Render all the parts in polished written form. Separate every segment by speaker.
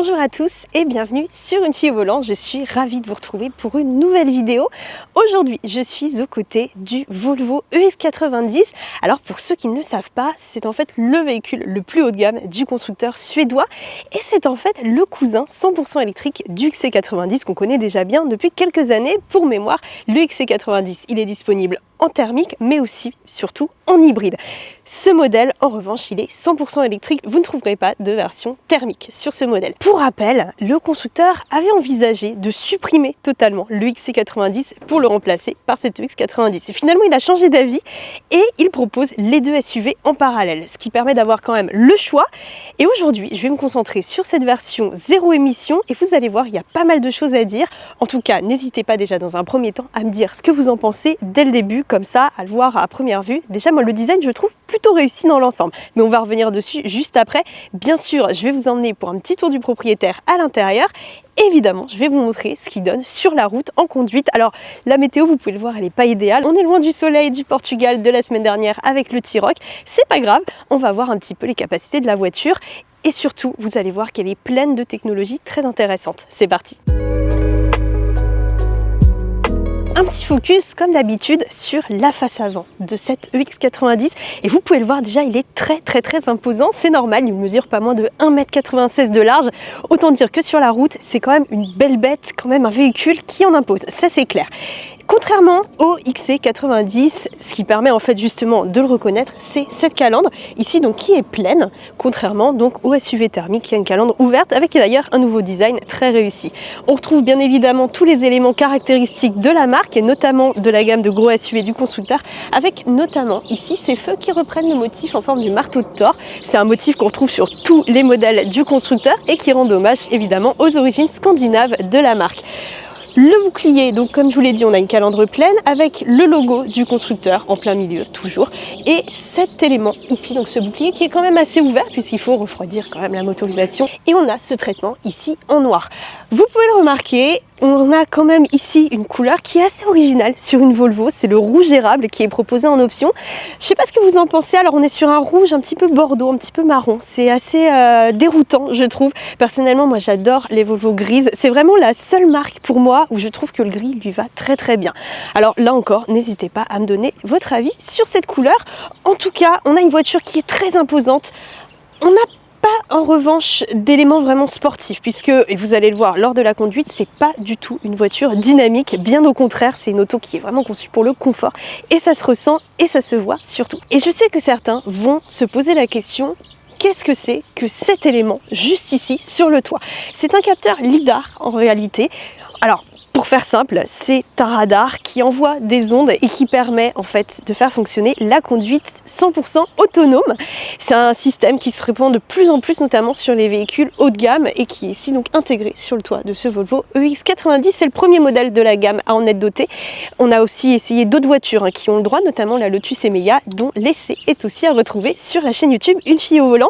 Speaker 1: Bonjour à tous et bienvenue sur Une fille au volant. Je suis ravie de vous retrouver pour une nouvelle vidéo. Aujourd'hui, je suis aux côtés du Volvo EX90. Alors pour ceux qui ne le savent pas, c'est en fait le véhicule le plus haut de gamme du constructeur suédois et c'est en fait le cousin 100% électrique du XC90 qu'on connaît déjà bien depuis quelques années. Pour mémoire, le XC90, il est disponible en thermique mais aussi surtout en hybride. Ce modèle en revanche il est 100% électrique, vous ne trouverez pas de version thermique sur ce modèle. Pour rappel, le constructeur avait envisagé de supprimer totalement le XC90 pour le remplacer par cet EX90 et finalement il a changé d'avis et il propose les deux SUV en parallèle, ce qui permet d'avoir quand même le choix. Et aujourd'hui je vais me concentrer sur cette version zéro émission et vous allez voir il y a pas mal de choses à dire. En tout cas n'hésitez pas déjà dans un premier temps à me dire ce que vous en pensez dès le début, comme ça à le voir à première vue. Déjà moi le design je le trouve plutôt réussi dans l'ensemble, mais on va revenir dessus juste après. Bien sûr je vais vous emmener pour un petit tour du propriétaire à l'intérieur. Évidemment je vais vous montrer ce qu'il donne sur la route en conduite. Alors la météo vous pouvez le voir elle n'est pas idéale, on est loin du soleil du Portugal de la semaine dernière avec le T-Roc, c'est pas grave, on va voir un petit peu les capacités de la voiture et surtout vous allez voir qu'elle est pleine de technologies très intéressantes. C'est parti. Un petit focus comme d'habitude sur la face avant de cette EX90 et vous pouvez le voir déjà il est très imposant, c'est normal, il mesure pas moins de 1,96 m de large, autant dire que sur la route c'est quand même une belle bête, quand même un véhicule qui en impose, ça c'est clair. Contrairement au XC90, ce qui permet en fait justement de le reconnaître, c'est cette calandre ici donc qui est pleine, contrairement donc au SUV thermique qui a une calandre ouverte avec d'ailleurs un nouveau design très réussi. On retrouve bien évidemment tous les éléments caractéristiques de la marque et notamment de la gamme de gros SUV du constructeur, avec notamment ici ces feux qui reprennent le motif en forme du marteau de Thor. C'est un motif qu'on retrouve sur tous les modèles du constructeur et qui rend hommage évidemment aux origines scandinaves de la marque. Le bouclier, donc comme je vous l'ai dit, on a une calandre pleine avec le logo du constructeur en plein milieu toujours et cet élément ici, donc ce bouclier qui est quand même assez ouvert puisqu'il faut refroidir quand même la motorisation et on a ce traitement ici en noir. Vous pouvez le remarquer, on a quand même ici une couleur qui est assez originale sur une Volvo, c'est le rouge érable qui est proposé en option. Je sais pas ce que vous en pensez, alors on est sur un rouge un petit peu bordeaux, un petit peu marron, c'est assez déroutant je trouve. Personnellement moi j'adore les Volvo grises, c'est vraiment la seule marque pour moi où je trouve que le gris lui va très bien. Alors là encore, n'hésitez pas à me donner votre avis sur cette couleur. En tout cas, on a une voiture qui est très imposante. On n'a pas en revanche d'éléments vraiment sportifs puisque, et vous allez le voir lors de la conduite, c'est pas du tout une voiture dynamique, bien au contraire, c'est une auto qui est vraiment conçue pour le confort et ça se ressent et ça se voit surtout. Et je sais que certains vont se poser la question: qu'est-ce que c'est que cet élément juste ici sur le toit? C'est un capteur lidar en réalité. Alors pour faire simple, c'est un radar qui envoie des ondes et qui permet en fait de faire fonctionner la conduite 100% autonome. C'est un système qui se répand de plus en plus notamment sur les véhicules haut de gamme et qui est ici donc intégré sur le toit de ce Volvo EX90. C'est le premier modèle de la gamme à en être doté. On a aussi essayé d'autres voitures qui ont le droit, notamment la Lotus Emeya dont l'essai est aussi à retrouver sur la chaîne YouTube Une fille au volant.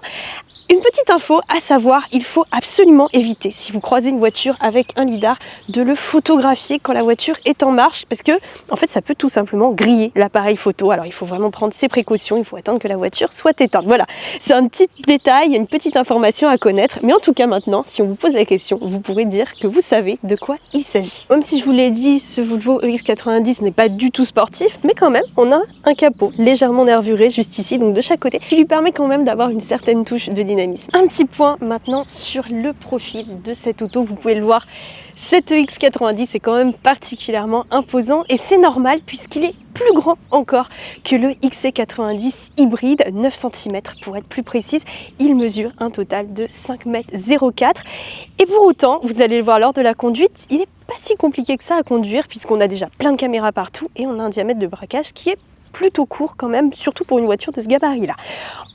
Speaker 1: Une petite info à savoir, il faut absolument éviter, si vous croisez une voiture avec un lidar, de le photographier quand la voiture est en marche parce que en fait ça peut tout simplement griller l'appareil photo. Alors il faut vraiment prendre ses précautions, il faut attendre que la voiture soit éteinte. Voilà, c'est un petit détail, une petite information à connaître, mais en tout cas maintenant, si on vous pose la question, vous pourrez dire que vous savez de quoi il s'agit. Même si je vous l'ai dit, ce Volvo EX90 n'est pas du tout sportif, mais quand même, on a un capot légèrement nervuré juste ici, donc de chaque côté, qui lui permet quand même d'avoir une certaine touche de dynamisme. Un petit point maintenant sur le profil de cette auto, vous pouvez le voir, cet EX90 est quand même particulièrement imposant et c'est normal puisqu'il est plus grand encore que le XC90 hybride, 9 cm pour être plus précise. Il mesure un total de 5,04 m et pour autant, vous allez le voir lors de la conduite, il n'est pas si compliqué que ça à conduire puisqu'on a déjà plein de caméras partout et on a un diamètre de braquage qui est plutôt court quand même, surtout pour une voiture de ce gabarit là.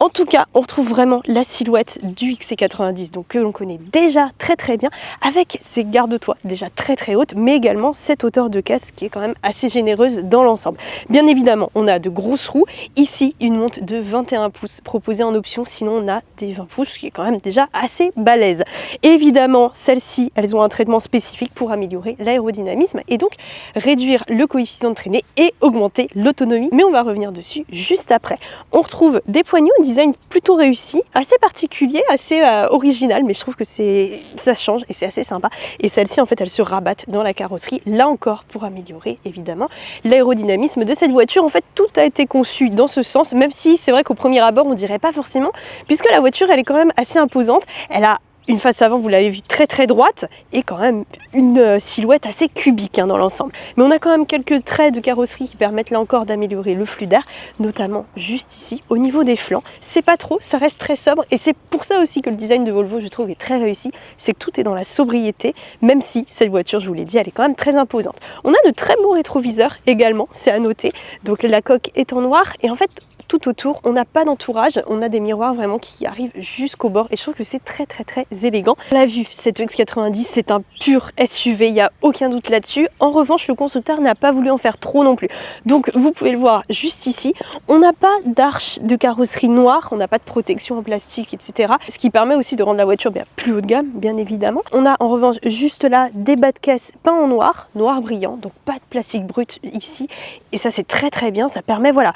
Speaker 1: En tout cas, on retrouve vraiment la silhouette du XC90, donc que l'on connaît déjà très bien, avec ses garde-toits déjà très hautes, mais également cette hauteur de caisse qui est quand même assez généreuse dans l'ensemble. Bien évidemment, on a de grosses roues, ici une monte de 21 pouces proposée en option, sinon on a des 20 pouces qui est quand même déjà assez balèze. Évidemment, celles-ci, elles ont un traitement spécifique pour améliorer l'aérodynamisme et donc réduire le coefficient de traînée et augmenter l'autonomie. Mais on va revenir dessus juste après. On retrouve des poignées au design plutôt réussi, assez particulier, assez original, mais je trouve que ça change et c'est assez sympa. Et celle-ci, en fait, elle se rabatte dans la carrosserie, là encore pour améliorer évidemment l'aérodynamisme de cette voiture. En fait, tout a été conçu dans ce sens, même si c'est vrai qu'au premier abord, on dirait pas forcément, puisque la voiture, elle est quand même assez imposante. Elle a une face avant, vous l'avez vu, très très droite et quand même une silhouette assez cubique dans l'ensemble. Mais on a quand même quelques traits de carrosserie qui permettent là encore d'améliorer le flux d'air, notamment juste ici au niveau des flancs. C'est pas trop, ça reste très sobre et c'est pour ça aussi que le design de Volvo, je trouve, est très réussi. C'est que tout est dans la sobriété, même si cette voiture, je vous l'ai dit, elle est quand même très imposante. On a de très beaux rétroviseurs également, c'est à noter. Donc la coque est en noir et en fait, tout autour, on n'a pas d'entourage, on a des miroirs vraiment qui arrivent jusqu'au bord et je trouve que c'est très très très élégant. On l'a vu, cette EX90 c'est un pur SUV, il n'y a aucun doute là-dessus. En revanche, le constructeur n'a pas voulu en faire trop non plus. Donc vous pouvez le voir juste ici, on n'a pas d'arche de carrosserie noire, on n'a pas de protection en plastique, etc. Ce qui permet aussi de rendre la voiture bien plus haut de gamme, bien évidemment. On a en revanche juste là des bas de caisse peints en noir, noir brillant, donc pas de plastique brut ici. Et ça c'est très très bien, ça permet voilà,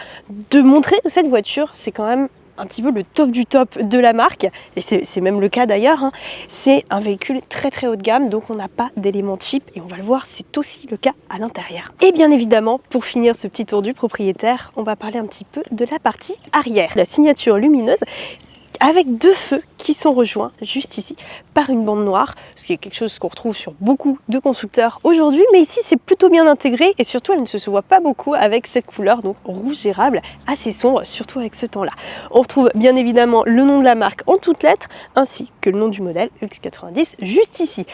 Speaker 1: de montrer cette voiture, c'est quand même un petit peu le top du top de la marque, et c'est même le cas d'ailleurs, c'est un véhicule très très haut de gamme, donc on n'a pas d'éléments cheap, et on va le voir, c'est aussi le cas à l'intérieur. Et bien évidemment, pour finir ce petit tour du propriétaire, on va parler un petit peu de la partie arrière. La signature lumineuse, avec deux feux qui sont rejoints juste ici par une bande noire, ce qui est quelque chose qu'on retrouve sur beaucoup de constructeurs aujourd'hui, mais ici c'est plutôt bien intégré et surtout elle ne se voit pas beaucoup avec cette couleur donc rouge érable assez sombre, surtout avec ce temps-là. On retrouve bien évidemment le nom de la marque en toutes lettres ainsi que le nom du modèle EX90 juste ici.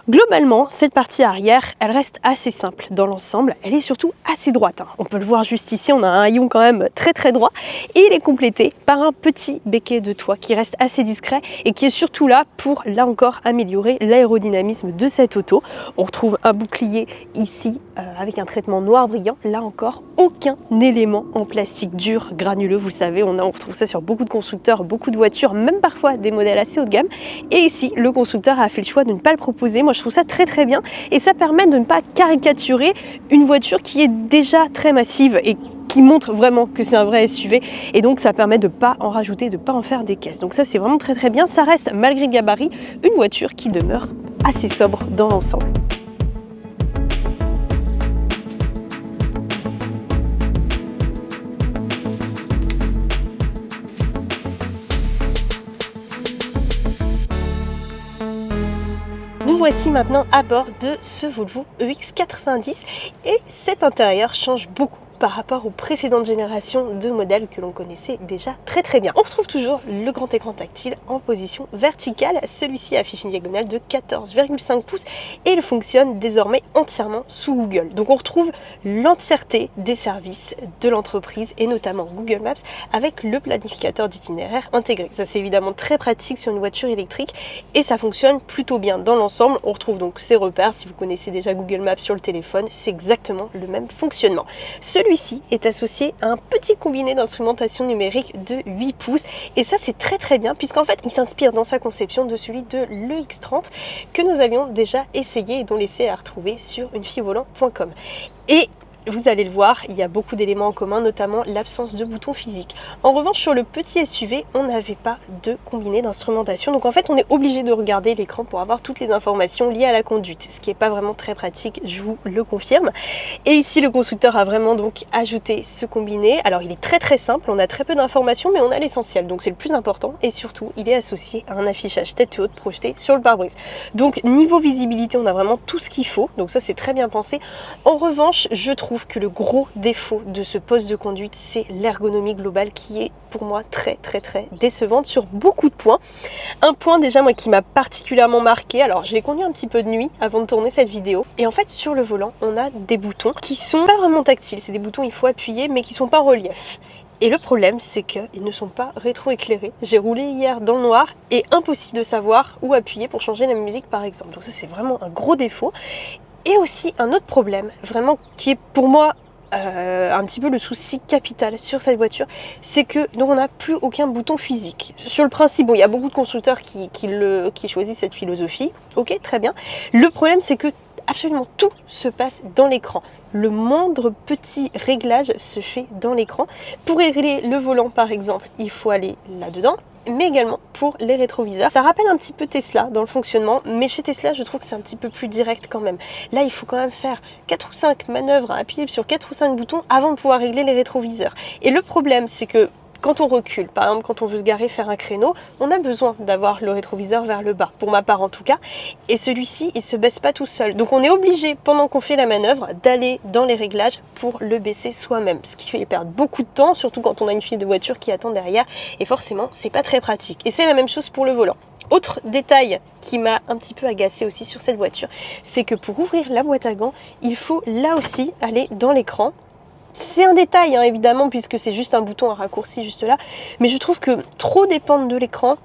Speaker 1: Globalement, cette partie arrière, elle reste assez simple dans l'ensemble, elle est surtout assez droite. On peut le voir juste ici, on a un haillon quand même très très droit et il est complété par un petit béquet de toit qui reste assez discret et qui est surtout là pour, là encore, améliorer l'aérodynamisme de cette auto. On retrouve un bouclier ici avec un traitement noir brillant. Là encore, aucun élément en plastique dur, granuleux, vous savez, on retrouve ça sur beaucoup de constructeurs, beaucoup de voitures, même parfois des modèles assez haut de gamme. Et ici, le constructeur a fait le choix de ne pas le proposer. Moi, je trouve ça très très bien et ça permet de ne pas caricaturer une voiture qui est déjà très massive et qui montre vraiment que c'est un vrai SUV et donc ça permet de ne pas en rajouter, de ne pas en faire des caisses. Donc ça c'est vraiment très très bien, ça reste malgré le gabarit une voiture qui demeure assez sobre dans l'ensemble. Nous voici maintenant à bord de ce Volvo EX90 et cet intérieur change beaucoup par rapport aux précédentes générations de modèles que l'on connaissait déjà très très bien. On retrouve toujours le grand écran tactile en position verticale. Celui-ci affiche une diagonale de 14,5 pouces et il fonctionne désormais entièrement sous Google. Donc on retrouve l'entièreté des services de l'entreprise et notamment Google Maps avec le planificateur d'itinéraire intégré. Ça c'est évidemment très pratique sur une voiture électrique et ça fonctionne plutôt bien dans l'ensemble. On retrouve donc ces repères. Si vous connaissez déjà Google Maps sur le téléphone, c'est exactement le même fonctionnement. Celui-ci est associé à un petit combiné d'instrumentation numérique de 8 pouces et ça c'est très très bien puisqu'en fait il s'inspire dans sa conception de celui de l'EX30 que nous avions déjà essayé et dont l'essai est à retrouver sur unefilevolant.com. Et vous allez le voir, il y a beaucoup d'éléments en commun, notamment l'absence de boutons physiques. En revanche, sur le petit SUV, on n'avait pas de combiné d'instrumentation. Donc en fait, on est obligé de regarder l'écran pour avoir toutes les informations liées à la conduite, ce qui n'est pas vraiment très pratique, je vous le confirme. Et ici, le constructeur a vraiment donc ajouté ce combiné. Alors il est très très simple, on a très peu d'informations, mais on a l'essentiel, donc c'est le plus important. Et surtout, il est associé à un affichage tête haute projeté sur le pare-brise. Donc niveau visibilité, on a vraiment tout ce qu'il faut. Donc ça, c'est très bien pensé. En revanche, je trouve que le gros défaut de ce poste de conduite, c'est l'ergonomie globale qui est pour moi très très très décevante sur beaucoup de points. Un point déjà moi qui m'a particulièrement marqué, alors je l'ai conduit un petit peu de nuit avant de tourner cette vidéo et en fait sur le volant on a des boutons qui sont pas vraiment tactiles, c'est des boutons il faut appuyer mais qui sont pas en relief. Et le problème, c'est qu'ils ne sont pas rétro-éclairés. J'ai roulé hier dans le noir et impossible de savoir où appuyer pour changer la musique par exemple. Donc ça c'est vraiment un gros défaut. Et aussi un autre problème, vraiment qui est pour moi un petit peu le souci capital sur cette voiture, c'est que donc on n'a plus aucun bouton physique. Sur le principe, bon, il y a beaucoup de constructeurs qui choisissent cette philosophie, ok, très bien. Le problème c'est que absolument tout se passe dans l'écran. Le moindre petit réglage se fait dans l'écran. Pour régler le volant par exemple, il faut aller là-dedans, mais également pour les rétroviseurs. Ça rappelle un petit peu Tesla dans le fonctionnement, mais chez Tesla je trouve que c'est un petit peu plus direct quand même. Là il faut quand même faire 4 ou 5 manœuvres à appuyer sur 4 ou 5 boutons avant de pouvoir régler les rétroviseurs. Et le problème c'est que quand on recule, par exemple quand on veut se garer, faire un créneau, on a besoin d'avoir le rétroviseur vers le bas, pour ma part en tout cas, et celui-ci il se baisse pas tout seul. Donc on est obligé pendant qu'on fait la manœuvre d'aller dans les réglages pour le baisser soi-même, ce qui fait perdre beaucoup de temps, surtout quand on a une file de voitures qui attend derrière, et forcément c'est pas très pratique. Et c'est la même chose pour le volant. Autre détail qui m'a un petit peu agacé aussi sur cette voiture, c'est que pour ouvrir la boîte à gants, il faut là aussi aller dans l'écran. C'est un détail hein, évidemment puisque c'est juste un bouton à raccourci juste là, mais je trouve que trop dépendre de l'écran,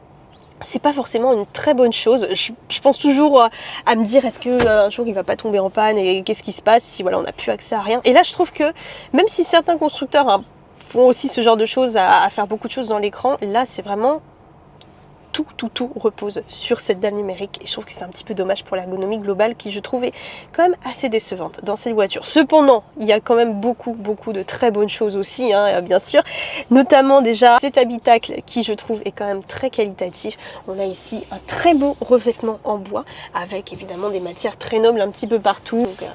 Speaker 1: c'est pas forcément une très bonne chose. Je pense toujours à me dire est-ce que un jour il va pas tomber en panne et qu'est-ce qui se passe si voilà on n'a plus accès à rien. Et là je trouve que même si certains constructeurs hein, font aussi ce genre de choses à faire beaucoup de choses dans l'écran, là c'est vraiment tout repose sur cette dalle numérique et je trouve que c'est un petit peu dommage pour l'ergonomie globale qui je trouvais quand même assez décevante dans cette voiture. Cependant, il y a quand même beaucoup de très bonnes choses aussi, hein, bien sûr, notamment déjà cet habitacle qui je trouve est quand même très qualitatif. On a ici un très beau revêtement en bois avec évidemment des matières très nobles un petit peu partout. Donc,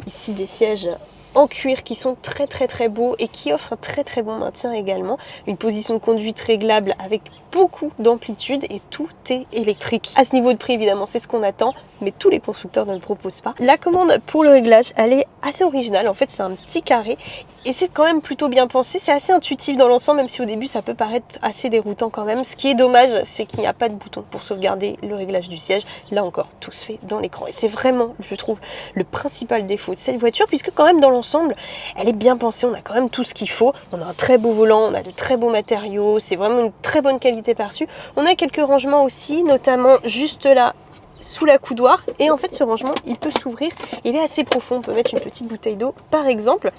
Speaker 1: ici des sièges en cuir qui sont très beaux et qui offrent un très bon maintien également. Une position de conduite réglable avec beaucoup d'amplitude et tout est électrique. À ce niveau de prix évidemment c'est ce qu'on attend, mais tous les constructeurs ne le proposent pas. La commande pour le réglage elle est assez originale, en fait c'est un petit carré et c'est quand même plutôt bien pensé, c'est assez intuitif dans l'ensemble même si au début ça peut paraître assez déroutant quand même. Ce qui est dommage c'est qu'il n'y a pas de bouton pour sauvegarder le réglage du siège, là encore tout se fait dans l'écran et c'est vraiment je trouve le principal défaut de cette voiture puisque quand même dans l'ensemble elle est bien pensée, on a quand même tout ce qu'il faut, on a un très beau volant, on a de très beaux matériaux, c'est vraiment une très bonne qualité perçue. On a quelques rangements aussi, notamment juste là sous la coudoir et en fait ce rangement il peut s'ouvrir, il est assez profond, on peut mettre une petite bouteille d'eau par exemple.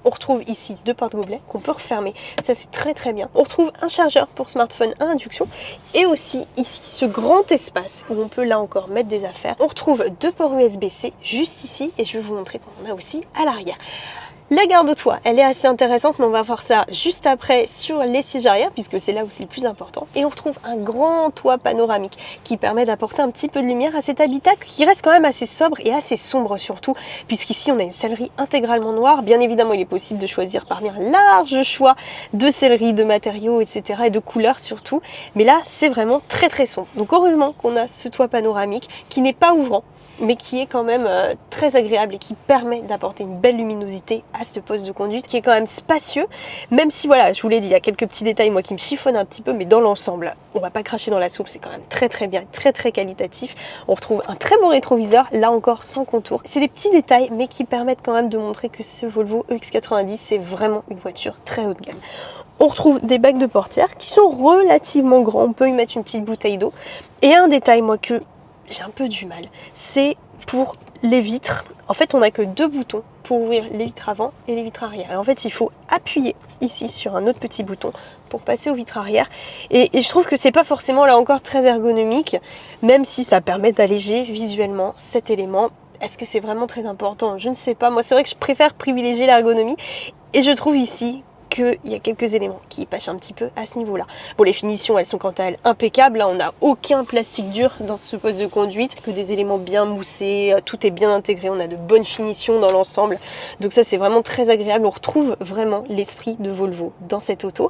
Speaker 1: On retrouve ici deux porte-gobelets qu'on peut refermer, ça c'est très bien. On retrouve un chargeur pour smartphone à induction et aussi ici ce grand espace où on peut là encore mettre des affaires. On retrouve deux ports USB-C juste ici et je vais vous montrer qu'on en a aussi à l'arrière. La garde-toit, elle est assez intéressante, mais on va voir ça juste après sur les sièges arrière, puisque c'est là où c'est le plus important. Et on retrouve un grand toit panoramique qui permet d'apporter un petit peu de lumière à cet habitacle qui reste quand même assez sobre et assez sombre surtout, puisqu'ici on a une sellerie intégralement noire. Bien évidemment, il est possible de choisir parmi un large choix de sellerie, de matériaux, etc. et de couleurs surtout. Mais là, c'est vraiment très sombre. Donc heureusement qu'on a ce toit panoramique qui n'est pas ouvrant, mais qui est quand même très agréable et qui permet d'apporter une belle luminosité à ce poste de conduite qui est quand même spacieux, même si voilà, je vous l'ai dit, il y a quelques petits détails moi qui me chiffonnent un petit peu, mais dans l'ensemble, on va pas cracher dans la soupe, c'est quand même très bien, très qualitatif. On retrouve un très bon rétroviseur, là encore sans contour. C'est des petits détails, mais qui permettent quand même de montrer que ce Volvo EX90, c'est vraiment une voiture très haut de gamme. On retrouve des bacs de portière qui sont relativement grands, on peut y mettre une petite bouteille d'eau. Et un détail moi que j'ai un peu du mal, c'est pour les vitres. En fait on n'a que deux boutons pour ouvrir les vitres avant et les vitres arrière. Et en fait il faut appuyer ici sur un autre petit bouton pour passer aux vitres arrière. Et je trouve que c'est pas forcément là encore très ergonomique, même si ça permet d'alléger visuellement cet élément. Est-ce que c'est vraiment très important? Je ne sais pas. Moi c'est vrai que je préfère privilégier l'ergonomie et je trouve ici qu'il y a quelques éléments qui pêchent un petit peu à ce niveau-là. Bon, les finitions, elles sont quant à elles impeccables. Là, on n'a aucun plastique dur dans ce poste de conduite, que des éléments bien moussés, tout est bien intégré, on a de bonnes finitions dans l'ensemble. Donc ça, c'est vraiment très agréable. On retrouve vraiment l'esprit de Volvo dans cette auto.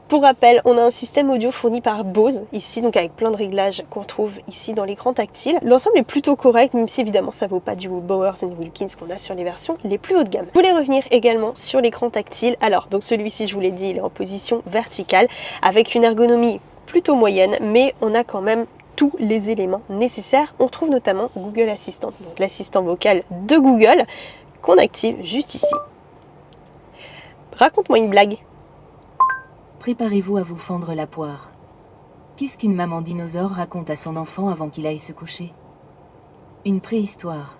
Speaker 1: Pour rappel, on a un système audio fourni par Bose ici, donc avec plein de réglages qu'on trouve ici dans l'écran tactile. L'ensemble est plutôt correct, même si évidemment ça vaut pas du Bowers & Wilkins qu'on a sur les versions les plus haut de gamme. Je voulais revenir également sur l'écran tactile. Alors, donc celui-ci, je vous l'ai dit, il est en position verticale avec une ergonomie plutôt moyenne, mais on a quand même tous les éléments nécessaires. On trouve notamment Google Assistant, donc l'assistant vocal de Google qu'on active juste ici. Raconte-moi une blague.
Speaker 2: Préparez-vous à vous fendre la poire. Qu'est-ce qu'une maman dinosaure raconte à son enfant avant qu'il aille se coucher? Une préhistoire.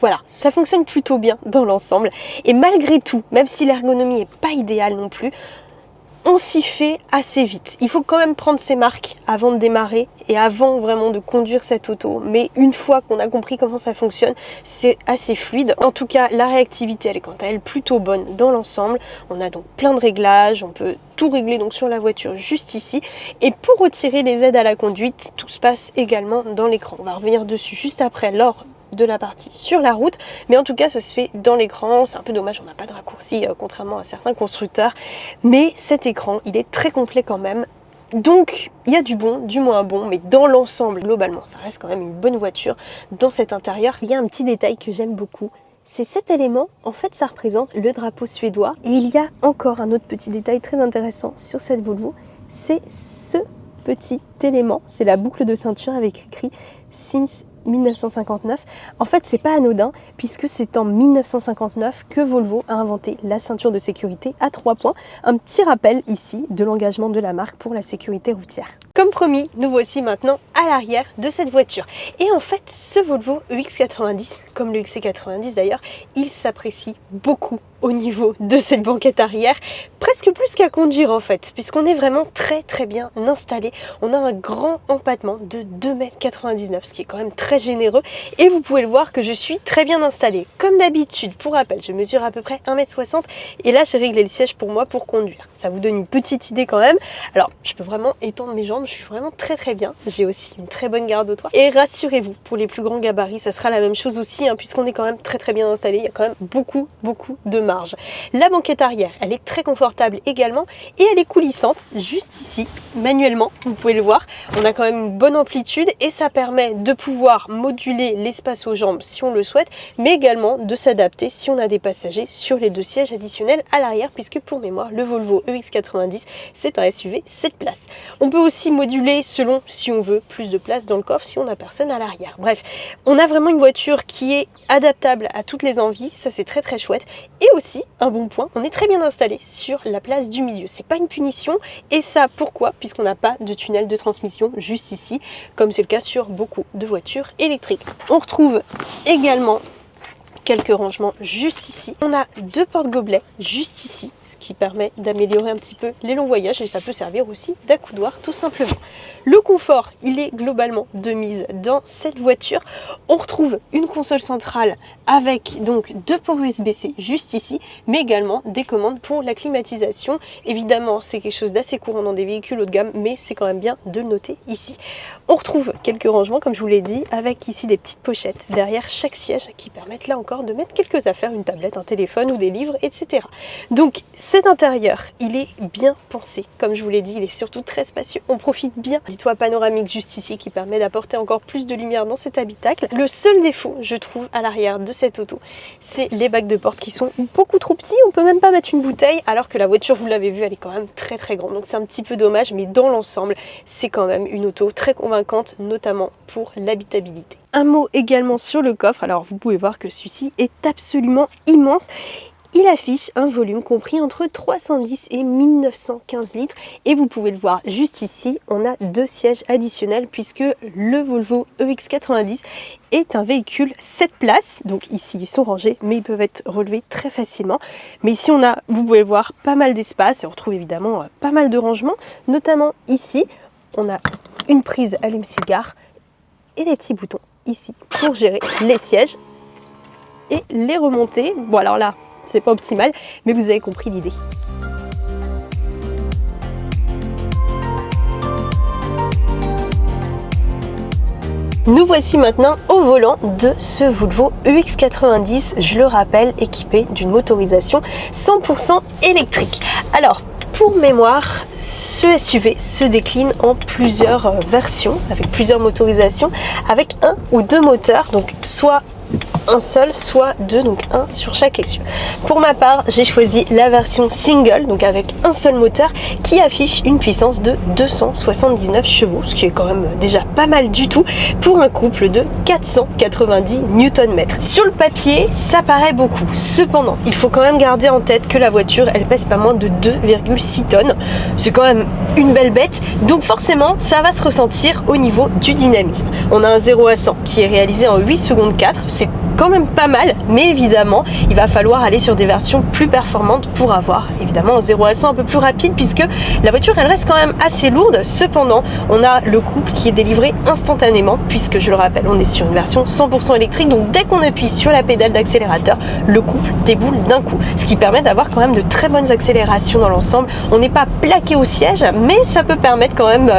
Speaker 1: Voilà, ça fonctionne plutôt bien dans l'ensemble. Et malgré tout, même si l'ergonomie n'est pas idéale non plus, on s'y fait assez vite. Il faut quand même prendre ses marques avant de démarrer et avant vraiment de conduire cette auto. Mais une fois qu'on a compris comment ça fonctionne, c'est assez fluide. En tout cas, la réactivité, elle est quant à elle plutôt bonne dans l'ensemble. On a donc plein de réglages, on peut tout régler donc sur la voiture juste ici. Et pour retirer les aides à la conduite, tout se passe également dans l'écran. On va revenir dessus juste après lors de la partie sur la route, mais en tout cas ça se fait dans l'écran. C'est un peu dommage, on n'a pas de raccourci contrairement à certains constructeurs, mais cet écran il est très complet quand même. Donc il y a du bon, du moins bon, mais dans l'ensemble globalement ça reste quand même une bonne voiture. Dans cet intérieur il y a un petit détail que j'aime beaucoup, c'est cet élément, en fait ça représente le drapeau suédois. Et il y a encore un autre petit détail très intéressant sur cette Volvo, c'est ce petit élément, c'est la boucle de ceinture avec écrit Since 1959. En fait, c'est pas anodin puisque c'est en 1959 que Volvo a inventé la ceinture de sécurité à 3 points. Un petit rappel ici de l'engagement de la marque pour la sécurité routière. Comme promis, nous voici maintenant à l'arrière de cette voiture. Et en fait, ce Volvo EX90, comme le XC90 d'ailleurs, il s'apprécie beaucoup au niveau de cette banquette arrière, presque plus qu'à conduire en fait, puisqu'on est vraiment très bien installé. On a un grand empattement de 2,99 m, ce qui est quand même très généreux, et vous pouvez le voir que je suis très bien installée. Comme d'habitude, pour rappel, je mesure à peu près 1,60 m, et là j'ai réglé le siège pour moi pour conduire. Ça vous donne une petite idée quand même. Alors, je peux vraiment étendre mes jambes, je suis vraiment très bien. J'ai aussi une très bonne garde au toit. Et rassurez-vous, pour les plus grands gabarits, ça sera la même chose aussi, hein, puisqu'on est quand même très bien installé. Il y a quand même beaucoup de marge. La banquette arrière, elle est très confortable également et elle est coulissante juste ici, manuellement, vous pouvez le voir. On a quand même une bonne amplitude et ça permet de pouvoir moduler l'espace aux jambes si on le souhaite, mais également de s'adapter si on a des passagers sur les 2 sièges additionnels à l'arrière, puisque pour mémoire, le Volvo EX90, c'est un SUV 7 places. On peut aussi moduler selon si on veut plus de place dans le coffre si on n'a personne à l'arrière. Bref, on a vraiment une voiture qui est adaptable à toutes les envies, ça c'est très chouette. Et aussi, un bon point, on est très bien installé sur la place du milieu. C'est pas une punition, et ça pourquoi? Puisqu'on n'a pas de tunnel de transmission juste ici, comme c'est le cas sur beaucoup de voitures électriques. On retrouve également quelques rangements juste ici. On a 2 porte-gobelets juste ici, ce qui permet d'améliorer un petit peu les longs voyages, et ça peut servir aussi d'accoudoir tout simplement. Le confort, il est globalement de mise dans cette voiture. On retrouve une console centrale avec donc 2 ports USB-C juste ici, mais également des commandes pour la climatisation. Évidemment, c'est quelque chose d'assez courant dans des véhicules haut de gamme, mais c'est quand même bien de le noter ici. On retrouve quelques rangements, comme je vous l'ai dit, avec ici des petites pochettes derrière chaque siège qui permettent là encore de mettre quelques affaires, une tablette, un téléphone ou des livres, etc. Donc cet intérieur, il est bien pensé. Comme je vous l'ai dit, il est surtout très spacieux. On profite bien du toit panoramique juste ici qui permet d'apporter encore plus de lumière dans cet habitacle. Le seul défaut, je trouve, à l'arrière de cette auto, c'est les bacs de porte qui sont beaucoup trop petits. On peut même pas mettre une bouteille, alors que la voiture, vous l'avez vu, elle est quand même très grande. Donc c'est un petit peu dommage, mais dans l'ensemble, c'est quand même une auto très convaincante, notamment pour l'habitabilité. Un mot également sur le coffre. Alors vous pouvez voir que celui-ci est absolument immense. Il affiche un volume compris entre 310 et 1915 litres, et vous pouvez le voir juste ici, on a 2 sièges additionnels puisque le Volvo EX90 est un véhicule 7 places. Donc ici ils sont rangés, mais ils peuvent être relevés très facilement. Mais ici on a, vous pouvez voir, pas mal d'espace, et on retrouve évidemment pas mal de rangements, notamment ici on a une prise allume-cigare et des petits boutons ici pour gérer les sièges et les remonter. Bon alors là, c'est pas optimal, mais vous avez compris l'idée. Nous voici maintenant au volant de ce Volvo EX90, je le rappelle, équipé d'une motorisation 100% électrique. Alors, pour mémoire, ce SUV se décline en plusieurs versions, avec plusieurs motorisations, avec 1 ou 2 moteurs, donc soit un seul, soit 2, donc 1 sur chaque essieu. Pour ma part, j'ai choisi la version single, donc avec un seul moteur, qui affiche une puissance de 279 chevaux, ce qui est quand même déjà pas mal du tout, pour un couple de 490 Nm. Sur le papier, ça paraît beaucoup. Cependant, il faut quand même garder en tête que la voiture, elle pèse pas moins de 2,6 tonnes. C'est quand même une belle bête, donc forcément, ça va se ressentir au niveau du dynamisme. On a un 0 à 100 qui est réalisé en 8 secondes 4, c'est quand même pas mal, mais évidemment il va falloir aller sur des versions plus performantes pour avoir évidemment un 0 à 100 un peu plus rapide, puisque la voiture elle reste quand même assez lourde. Cependant on a le couple qui est délivré instantanément, puisque je le rappelle on est sur une version 100% électrique, donc dès qu'on appuie sur la pédale d'accélérateur, le couple déboule d'un coup, ce qui permet d'avoir quand même de très bonnes accélérations dans l'ensemble. On n'est pas plaqué au siège, mais ça peut permettre quand même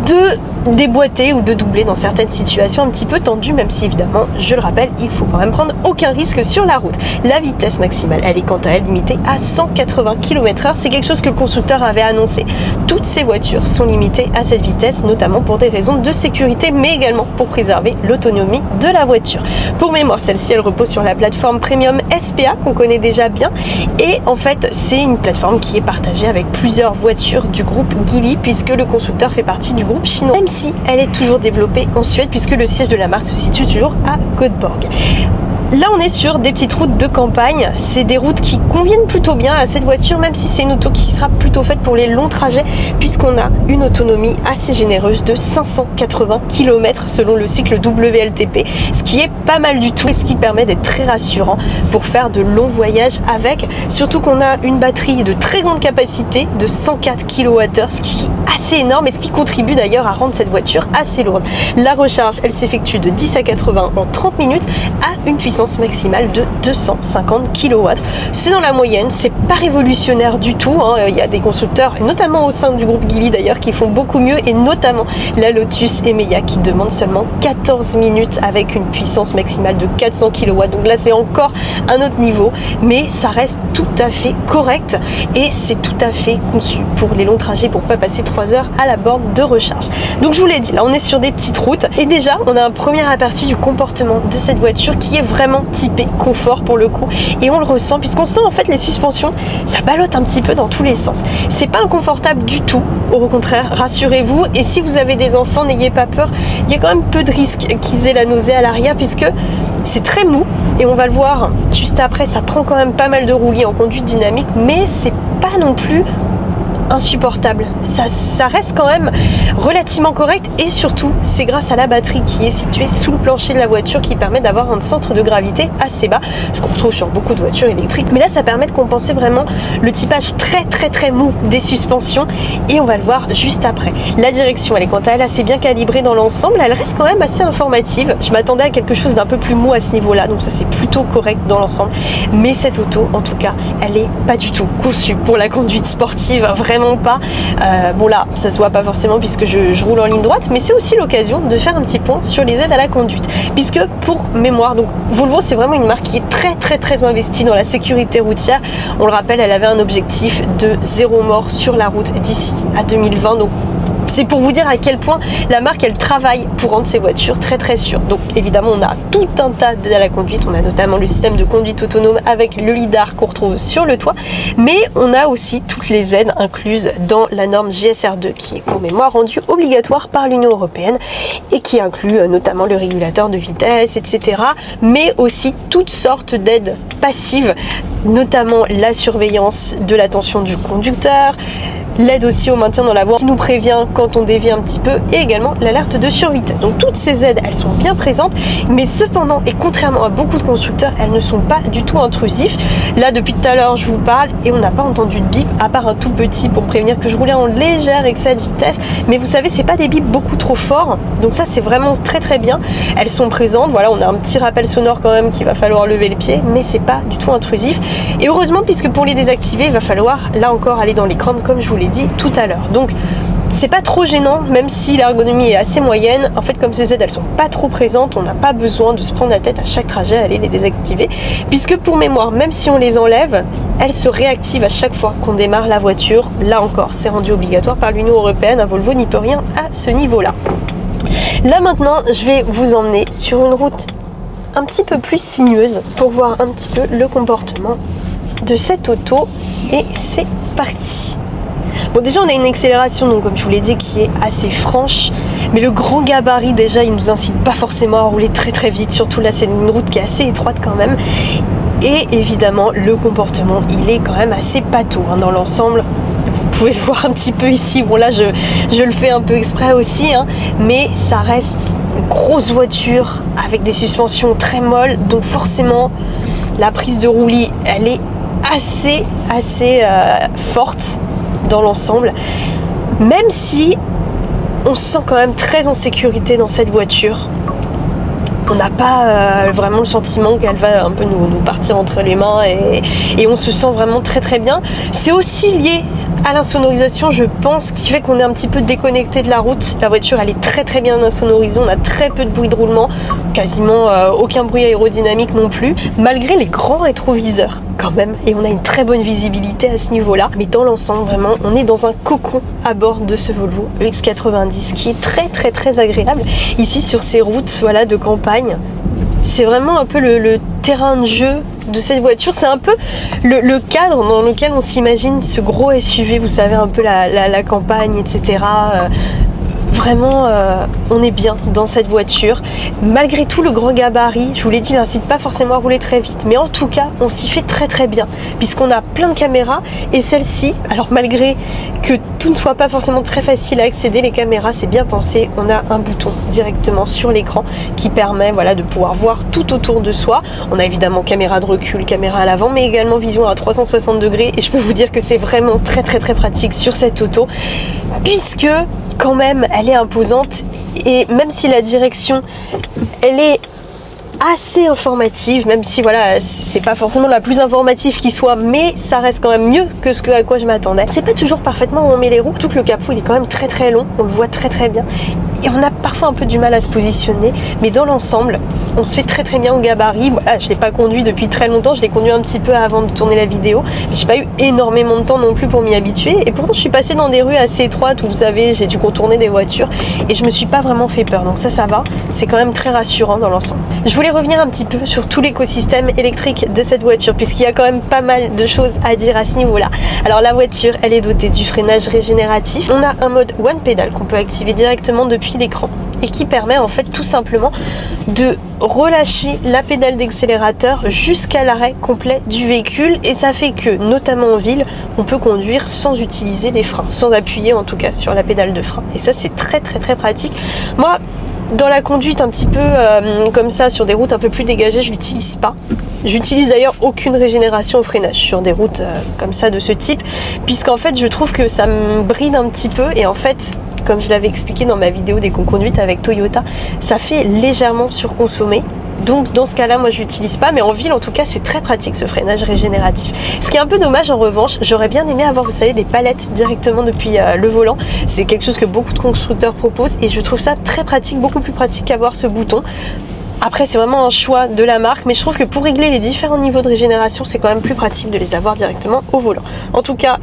Speaker 1: de déboîter ou de doubler dans certaines situations un petit peu tendues, même si évidemment, je le rappelle, il faut quand même prendre aucun risque sur la route. La vitesse maximale, elle est quant à elle limitée à 180 km/h. C'est quelque chose que le constructeur avait annoncé. Toutes ces voitures sont limitées à cette vitesse, notamment pour des raisons de sécurité, mais également pour préserver l'autonomie de la voiture. Pour mémoire, celle-ci, elle repose sur la plateforme Premium SPA qu'on connaît déjà bien, et en fait, c'est une plateforme qui est partagée avec plusieurs voitures du groupe Geely, puisque le constructeur fait partie du groupe chinois, même si elle est toujours développée en Suède, puisque le siège de la marque se situe toujours à Göteborg. Là on est sur des petites routes de campagne, c'est des routes qui conviennent plutôt bien à cette voiture, même si c'est une auto qui sera plutôt faite pour les longs trajets, puisqu'on a une autonomie assez généreuse de 580 km selon le cycle WLTP, ce qui est pas mal du tout et ce qui permet d'être très rassurant pour faire de longs voyages avec, surtout qu'on a une batterie de très grande capacité de 104 kWh, ce qui est assez énorme et ce qui contribue d'ailleurs à rendre cette voiture assez lourde. La recharge elle s'effectue de 10 à 80 en 30 minutes à une puissance maximale de 250 kW. C'est dans la moyenne, c'est pas révolutionnaire du tout, hein. Il y a des constructeurs, et notamment au sein du groupe Geely d'ailleurs, qui font beaucoup mieux, et notamment la Lotus Emeya qui demande seulement 14 minutes avec une puissance maximale de 400 kW. Donc là c'est encore un autre niveau, mais ça reste tout à fait correct et c'est tout à fait conçu pour les longs trajets, pour pas passer 3 heures à la borne de recharge. Donc je vous l'ai dit, là on est sur des petites routes et déjà on a un premier aperçu du comportement de cette voiture qui est vraiment typé confort pour le coup, et on le ressent puisqu'on sent en fait les suspensions, ça ballotte un petit peu dans tous les sens. C'est pas inconfortable du tout, au contraire, rassurez-vous, et si vous avez des enfants, n'ayez pas peur, il y a quand même peu de risques qu'ils aient la nausée à l'arrière puisque c'est très mou, et on va le voir juste après, ça prend quand même pas mal de roulis en conduite dynamique, mais c'est pas non plus insupportable. Ça reste quand même relativement correct, et surtout c'est grâce à la batterie qui est située sous le plancher de la voiture qui permet d'avoir un centre de gravité assez bas, ce qu'on retrouve sur beaucoup de voitures électriques, mais là ça permet de compenser vraiment le typage très mou des suspensions, et on va le voir juste après. La direction elle est quant à elle assez bien calibrée dans l'ensemble, elle reste quand même assez informative. Je m'attendais à quelque chose d'un peu plus mou à ce niveau là, donc ça c'est plutôt correct dans l'ensemble, mais cette auto en tout cas elle est pas du tout conçue pour la conduite sportive, vraiment pas. Bon là ça se voit pas forcément puisque je roule en ligne droite, mais c'est aussi l'occasion de faire un petit point sur les aides à la conduite, puisque pour mémoire, donc Volvo c'est vraiment une marque qui est très investie dans la sécurité routière. On le rappelle, elle avait un objectif de 0 mort sur la route d'ici à 2020, donc c'est pour vous dire à quel point la marque elle travaille pour rendre ses voitures très sûres. Donc évidemment on a tout un tas d'aides à la conduite, on a notamment le système de conduite autonome avec le lidar qu'on retrouve sur le toit, mais on a aussi toutes les aides incluses dans la norme GSR2 qui est pour mémoire rendue obligatoire par l'Union européenne et qui inclut notamment le régulateur de vitesse, etc. Mais aussi toutes sortes d'aides passives, notamment la surveillance de l'attention du conducteur, l'aide aussi au maintien dans la voie qui nous prévient quand on dévie un petit peu, et également l'alerte de survitesse. Donc toutes ces aides elles sont bien présentes, mais cependant, et contrairement à beaucoup de constructeurs, elles ne sont pas du tout intrusives. Là depuis tout à l'heure je vous parle et on n'a pas entendu de bip, à part un tout petit pour me prévenir que je roulais en légère excès de vitesse, mais vous savez c'est pas des bips beaucoup trop forts, donc ça c'est vraiment très bien. Elles sont présentes, voilà, on a un petit rappel sonore quand même qu'il va falloir lever le pied, mais c'est pas du tout intrusif, et heureusement puisque pour les désactiver il va falloir là encore aller dans l'écran comme je vous l'ai dit tout à l'heure. Donc c'est pas trop gênant, même si l'ergonomie est assez moyenne. En fait, comme ces aides elles sont pas trop présentes, on n'a pas besoin de se prendre la tête à chaque trajet à aller les désactiver, puisque pour mémoire, même si on les enlève, elles se réactivent à chaque fois qu'on démarre la voiture. Là encore, c'est rendu obligatoire par l'Union européenne, un Volvo n'y peut rien à ce niveau-là. Là maintenant, je vais vous emmener sur une route un petit peu plus sinueuse pour voir un petit peu le comportement de cette auto, et c'est parti. Bon, déjà on a une accélération, donc comme je vous l'ai dit, qui est assez franche, mais le grand gabarit déjà il nous incite pas forcément à rouler très vite, surtout là c'est une route qui est assez étroite quand même, et évidemment le comportement il est quand même assez pâteau, hein, dans l'ensemble. Vous pouvez le voir un petit peu ici, bon là je le fais un peu exprès aussi, hein, mais ça reste une grosse voiture avec des suspensions très molles, donc forcément la prise de roulis elle est assez forte dans l'ensemble, même si on se sent quand même très en sécurité dans cette voiture. On n'a pas vraiment le sentiment qu'elle va un peu nous partir entre les mains et on se sent vraiment très bien. C'est aussi lié à l'insonorisation, je pense, qui fait qu'on est un petit peu déconnecté de la route. La voiture elle est très bien insonorisée, on a très peu de bruit de roulement, quasiment aucun bruit aérodynamique non plus, malgré les grands rétroviseurs quand même, et on a une très bonne visibilité à ce niveau-là. Mais dans l'ensemble, vraiment, on est dans un cocon à bord de ce Volvo EX90 qui est très agréable. Ici sur ces routes voilà, de campagne, c'est vraiment un peu le terrain de jeu de cette voiture. C'est un peu le cadre dans lequel on s'imagine ce gros SUV, vous savez, un peu la campagne, etc. Vraiment, on est bien dans cette voiture. Malgré tout, le grand gabarit, je vous l'ai dit, n'incite pas forcément à rouler très vite. Mais en tout cas, on s'y fait très bien. Puisqu'on a plein de caméras. Et celle-ci, alors malgré que tout ne soit pas forcément très facile à accéder, les caméras, c'est bien pensé. On a un bouton directement sur l'écran qui permet voilà, de pouvoir voir tout autour de soi. On a évidemment caméra de recul, caméra à l'avant, mais également vision à 360 degrés. Et je peux vous dire que c'est vraiment très pratique sur cette auto. Puisque quand même elle est imposante, et même si la direction elle est assez informative, même si voilà c'est pas forcément la plus informative qui soit, mais ça reste quand même mieux que ce à quoi je m'attendais. C'est pas toujours parfaitement où on met les roues, tout que le capot il est quand même très long, on le voit très bien et on a parfois un peu du mal à se positionner, mais dans l'ensemble on se fait très bien au gabarit. Voilà, je l'ai pas conduit depuis très longtemps, je l'ai conduit un petit peu avant de tourner la vidéo, mais j'ai pas eu énormément de temps non plus pour m'y habituer, et pourtant je suis passée dans des rues assez étroites où vous savez j'ai dû contourner des voitures et je me suis pas vraiment fait peur, donc ça va, c'est quand même très rassurant dans l'ensemble. Je voulais revenir un petit peu sur tout l'écosystème électrique de cette voiture, puisqu'il y a quand même pas mal de choses à dire à ce niveau-là. Alors la voiture elle est dotée du freinage régénératif, on a un mode One Pedal qu'on peut activer directement depuis l'écran et qui permet en fait tout simplement de relâcher la pédale d'accélérateur jusqu'à l'arrêt complet du véhicule, et ça fait que notamment en ville on peut conduire sans utiliser les freins, sans appuyer en tout cas sur la pédale de frein, et ça c'est très pratique. Moi dans la conduite un petit peu comme ça sur des routes un peu plus dégagées, je l'utilise pas. J'utilise d'ailleurs aucune régénération au freinage sur des routes comme ça de ce type, puisqu'en fait je trouve que ça me bride un petit peu, et en fait comme je l'avais expliqué dans ma vidéo d'éco-conduite avec Toyota, ça fait légèrement surconsommer. Donc dans ce cas-là, moi je l'utilise pas, mais en ville en tout cas c'est très pratique ce freinage régénératif. Ce qui est un peu dommage en revanche, j'aurais bien aimé avoir, vous savez, des palettes directement depuis le volant. C'est quelque chose que beaucoup de constructeurs proposent et je trouve ça très pratique, beaucoup plus pratique qu'avoir ce bouton. Après c'est vraiment un choix de la marque, mais je trouve que pour régler les différents niveaux de régénération, c'est quand même plus pratique de les avoir directement au volant. En tout cas,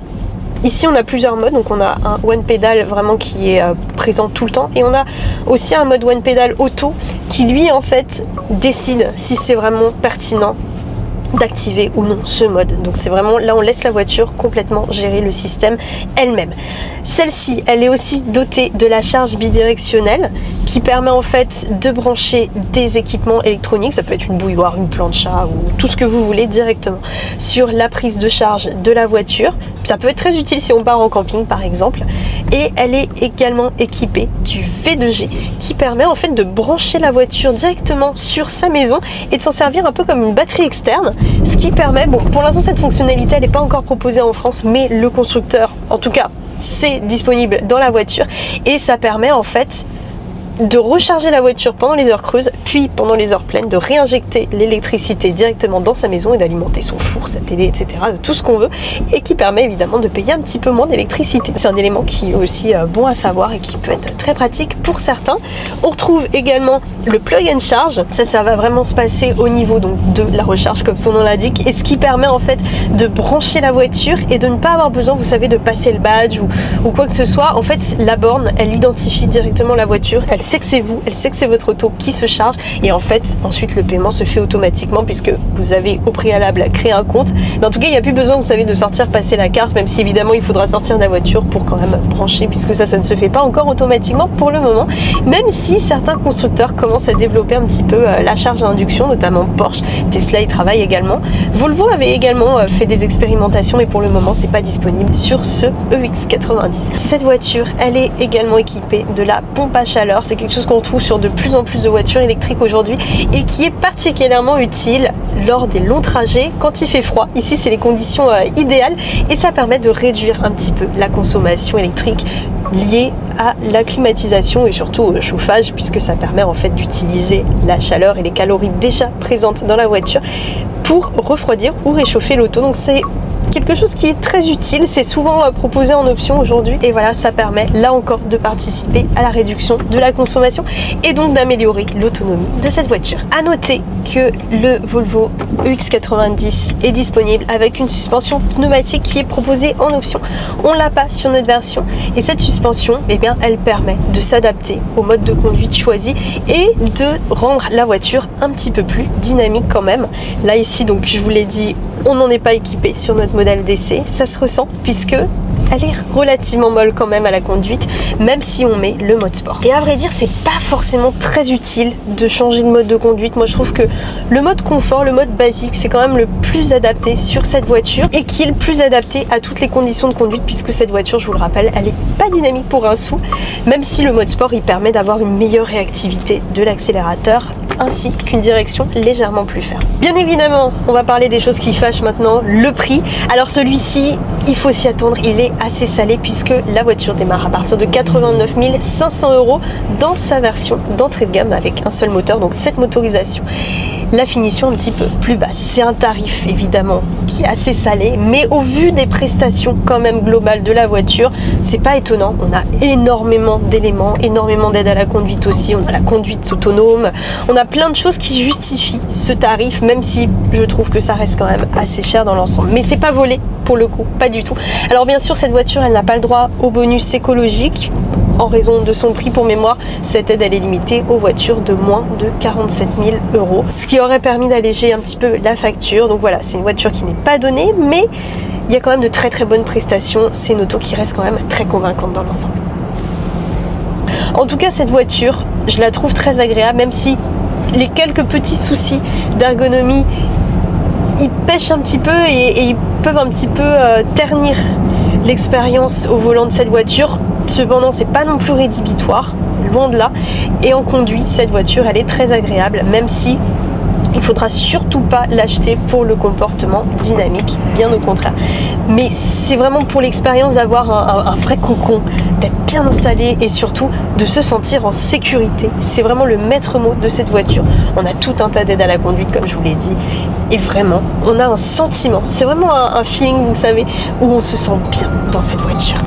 Speaker 1: ici on a plusieurs modes, donc on a un One Pedal vraiment qui est présent tout le temps, et on a aussi un mode One Pedal auto qui lui en fait décide si c'est vraiment pertinent d'activer ou non ce mode. Donc c'est vraiment là on laisse la voiture complètement gérer le système elle-même. Celle-ci elle est aussi dotée de la charge bidirectionnelle qui permet en fait de brancher des équipements électroniques, ça peut être une bouilloire, une plancha ou tout ce que vous voulez directement sur la prise de charge de la voiture. Ça peut être très utile si on part en camping par exemple, et elle est également équipée du V2G qui permet en fait de brancher la voiture directement sur sa maison et de s'en servir un peu comme une batterie externe. Ce qui permet, bon pour l'instant cette fonctionnalité elle n'est pas encore proposée en France, mais le constructeur, en tout cas c'est disponible dans la voiture, et ça permet en fait de recharger la voiture pendant les heures creuses, puis pendant les heures pleines de réinjecter l'électricité directement dans sa maison et d'alimenter son four, sa télé, etc., de tout ce qu'on veut, et qui permet évidemment de payer un petit peu moins d'électricité. C'est un élément qui est aussi bon à savoir et qui peut être très pratique pour certains. On retrouve également le plug and charge, ça va vraiment se passer au niveau donc de la recharge comme son nom l'indique, et ce qui permet en fait de brancher la voiture et de ne pas avoir besoin, vous savez, de passer le badge ou quoi que ce soit. En fait la borne elle identifie directement la voiture, elle sait que c'est vous, elle sait que c'est votre auto qui se charge et en fait ensuite le paiement se fait automatiquement puisque vous avez au préalable créé un compte. Mais en tout cas il n'y a plus besoin, vous savez, de sortir passer la carte, même si évidemment il faudra sortir de la voiture pour quand même brancher puisque ça ne se fait pas encore automatiquement pour le moment, même si certains constructeurs commencent à développer un petit peu la charge à induction, notamment Porsche, Tesla y travaille également. Volvo avait également fait des expérimentations mais pour le moment c'est pas disponible sur ce EX90. Cette voiture elle est également équipée de la pompe à chaleur, c'est quelque chose qu'on trouve sur de plus en plus de voitures électriques aujourd'hui et qui est particulièrement utile lors des longs trajets quand il fait froid. Ici c'est les conditions idéales et ça permet de réduire un petit peu la consommation électrique liée à la climatisation et surtout au chauffage puisque ça permet en fait d'utiliser la chaleur et les calories déjà présentes dans la voiture pour refroidir ou réchauffer l'auto. Donc c'est quelque chose qui est très utile, c'est souvent proposé en option aujourd'hui et voilà, ça permet là encore de participer à la réduction de la consommation et donc d'améliorer l'autonomie de cette voiture. À noter que le Volvo EX90 est disponible avec une suspension pneumatique qui est proposée en option. On l'a pas sur notre version et cette suspension, eh bien, elle permet de s'adapter au mode de conduite choisi et de rendre la voiture un petit peu plus dynamique quand même. Là ici, donc je vous l'ai dit, on n'en est pas équipé sur notre modèle d'essai, ça se ressent puisque elle est relativement molle quand même à la conduite, même si on met le mode sport. Et à vrai dire, c'est pas forcément très utile de changer de mode de conduite. Moi, je trouve que le mode confort, le mode basique, c'est quand même le plus adapté sur cette voiture et qui est le plus adapté à toutes les conditions de conduite puisque cette voiture, je vous le rappelle, elle est pas dynamique pour un sou, même si le mode sport, il permet d'avoir une meilleure réactivité de l'accélérateur ainsi qu'une direction légèrement plus ferme. Bien évidemment, on va parler des choses qui fâchent maintenant, le prix. Alors celui-ci, il faut s'y attendre, il est assez salé puisque la voiture démarre à partir de 89 500 € dans sa version d'entrée de gamme avec un seul moteur, donc cette motorisation. La finition un petit peu plus basse. C'est un tarif évidemment qui est assez salé, mais au vu des prestations quand même globales de la voiture, c'est pas étonnant. On a énormément d'éléments, énormément d'aide à la conduite aussi, on a la conduite autonome, on a plein de choses qui justifient ce tarif, même si je trouve que ça reste quand même assez cher dans l'ensemble. Mais c'est pas volé pour le coup, pas du tout. Alors bien sûr, cette voiture, elle n'a pas le droit au bonus écologique. En raison de son prix, pour mémoire, cette aide elle est limitée aux voitures de moins de 47 000 €, ce qui aurait permis d'alléger un petit peu la facture. Donc voilà, c'est une voiture qui n'est pas donnée, mais il y a quand même de très très bonnes prestations. C'est une auto qui reste quand même très convaincante dans l'ensemble. En tout cas, cette voiture, je la trouve très agréable, même si les quelques petits soucis d'ergonomie, ils pêchent un petit peu et ils peuvent un petit peu ternir l'expérience au volant de cette voiture. Cependant, c'est pas non plus rédhibitoire, loin de là. Et en conduite, cette voiture, elle est très agréable, même si il faudra surtout pas l'acheter pour le comportement dynamique, bien au contraire. Mais c'est vraiment pour l'expérience d'avoir un vrai cocon, d'être bien installé et surtout de se sentir en sécurité. C'est vraiment le maître mot de cette voiture. On a tout un tas d'aides à la conduite, comme je vous l'ai dit, et vraiment, on a un sentiment. C'est vraiment un feeling, vous savez, où on se sent bien dans cette voiture.